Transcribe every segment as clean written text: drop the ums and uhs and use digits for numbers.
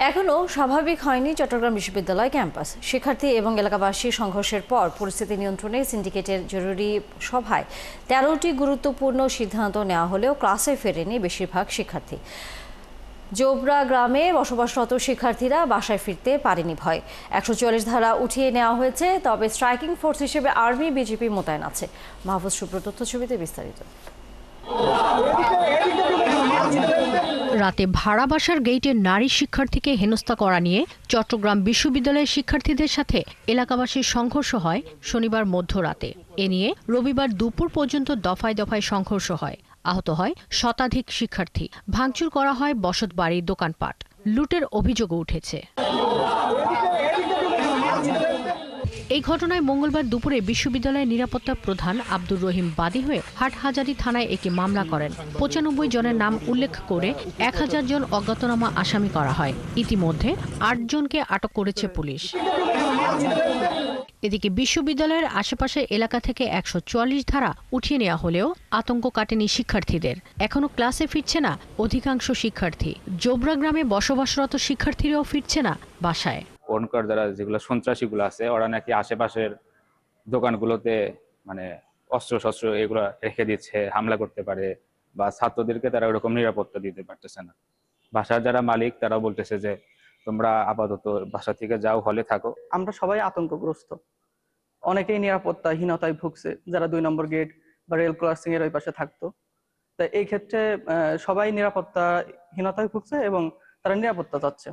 এখনো স্বাভাবিক হয়নি চট্টগ্রাম বিশ্ববিদ্যালয় ক্যাম্পাস। শিক্ষার্থী এবং এলাকাবাসী সংঘর্ষের পর পরিস্থিতি নিয়ন্ত্রণে সিন্ডিকেটের জরুরি সভায় ১৩টি গুরুত্বপূর্ণ সিদ্ধান্ত নেওয়া হলেও ক্লাসে ফেরেনি বেশিরভাগ শিক্ষার্থী। জোবরা গ্রামে বসবাসরত শিক্ষার্থীরা বাসায় ফিরতে পারেনি ভয়। ১৪৪ ধারা উঠিয়ে নেওয়া হয়েছে, তবে স্ট্রাইকিং ফোর্স হিসেবে আর্মি, বিজেপি মোতায়েন আছে। মাহফুজ সুব্রত তথ্যছবিতে বিস্তারিত। রাতে ভাড়া বাসার গেইটে নারী শিক্ষার্থীকে হেনস্থা করা নিয়ে চট্টগ্রাম বিশ্ববিদ্যালয়ের শিক্ষার্থীদের সাথে এলাকাবাসীর সংঘর্ষ হয় শনিবার মধ্যরাতে। এ নিয়ে রবিবার দুপুর পর্যন্ত দফায় দফায় সংঘর্ষ হয়। আহত হয় শতাধিক শিক্ষার্থী। ভাঙচুর করা হয় বসতবাড়ির দোকানপাট। লুটের অভিযোগও উঠেছে। এই ঘটনায় মঙ্গলবার দুপুরে বিশ্ববিদ্যালয়ের নিরাপত্তা প্রধান আব্দুর রহিম বাদী হয়ে হাটহাজারী থানায় একটি মামলা করেন। ৯৫ জনের নাম উল্লেখ করে ১০০০ জন অজ্ঞাতনামা আসামি করা হয়। ইতিমধ্যে ৮ জনকে আটক করেছে পুলিশ। এদিকে বিশ্ববিদ্যালয়ের আশেপাশের এলাকা থেকে ১৪৪ ধারা উঠিয়ে নেওয়া হলেও আতঙ্ক কাটেনি শিক্ষার্থীদের। এখনো ক্লাসে ফিরছে না অধিকাংশ শিক্ষার্থী। জোবরা গ্রামে বসবাসরত শিক্ষার্থীরাও ফিরছে না বাসায়। ফোনকার যারা যেগুলো সন্ত্রাসীগুলো আছে, ওরা নাকি আশেপাশের দোকানগুলোতে মানে অস্ত্র শস্ত্র এগুলো রেখে দিচ্ছে, হামলা করতে পারে, বা ছাত্রদেরকে তারা ওরকম নিরাপত্তা দিতে পারতেছে না। বাসার যারা মালিক তারা বলতেছে যে তোমরা আপাতত বাসা থেকে যাও, হলে থাকো। আমরা সবাই আতঙ্কগ্রস্ত, অনেকেই নিরাপত্তাহীনতায় ভুগছে যারা ২ নম্বর গেট বা রেল ক্রসিং এর ওই পাশে থাকতো। তাই এই ক্ষেত্রে সবাই নিরাপত্তাহীনতায় ভুগছে এবং তারা নিরাপত্তা চাচ্ছে।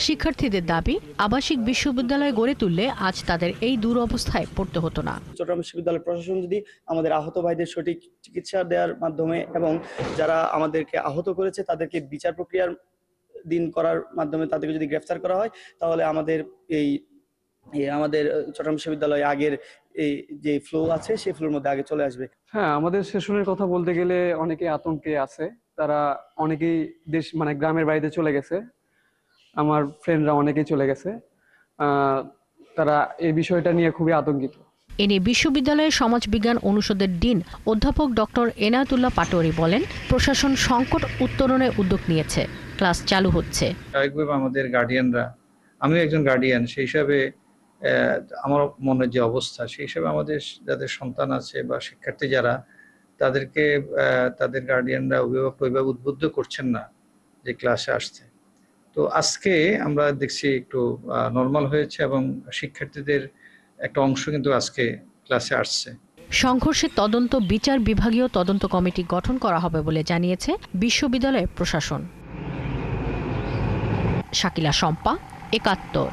শিক্ষার্থীদের দাবি, আবাসিক বিশ্ববিদ্যালয় গড়ে তুললে আজ তাদের এই দুরবস্থায় পড়তে হতো না। চট্টগ্রাম বিশ্ববিদ্যালয় প্রশাসন যদি আমাদের আহত ভাইদের সঠিক চিকিৎসা দেওয়ার মাধ্যমে এবং যারা আমাদেরকে আহত করেছে তাদেরকে বিচার প্রক্রিয়ার দিন করার মাধ্যমে তাদেরকে যদি গ্রেফতার করা হয়, তাহলে আমাদের চট্টগ্রাম বিশ্ববিদ্যালয় আগের এই যে ফ্লো আছে সেই ফ্লোর মধ্যে আগে চলে আসবে। হ্যাঁ, আমাদের সেশনের কথা বলতে গেলে অনেকে আতঙ্কে আছে। তারা অনেকেই গ্রামের বাড়িতে চলে গেছে। আমার ফ্রেন্ডরা অনেকেই চলে গেছে। তারা এই বিষয়টা নিয়ে খুবই আতঙ্কিত। এ নিয়ে বিশ্ববিদ্যালয়ের সমাজবিজ্ঞান অনুষদের ডিন অধ্যাপক ডক্টর এনায়েতুল্লাহ পাটোয়ারি বলেন, প্রশাসন সংকট উত্তরণের উদ্যোগ নিয়েছে। ক্লাস চালু হচ্ছে। স্বাভাবিকভাবে আমাদের গার্ডিয়ানরা, আমিও একজন গার্ডিয়ান, সেই হিসাবে আমার মনের যে অবস্থা, সেই হিসাবে আমাদের যাদের সন্তান আছে বা শিক্ষার্থী যারা, তাদেরকে তাদের গার্ডিয়ানরা অভিভাবক উদ্বুদ্ধ করছেন না যে ক্লাসে আসতে। তো আজকে আমরা দেখছি একটু নর্মাল হয়েছে এবং শিক্ষার্থীদের একটা অংশ কিন্তু আজকে ক্লাসে আসছে। সংঘর্ষের তদন্ত বিচার বিভাগীয় তদন্ত কমিটি গঠন করা হবে বলে জানিয়েছে বিশ্ববিদ্যালয়ের প্রশাসন। শাকিলা শম্পা, ৭১।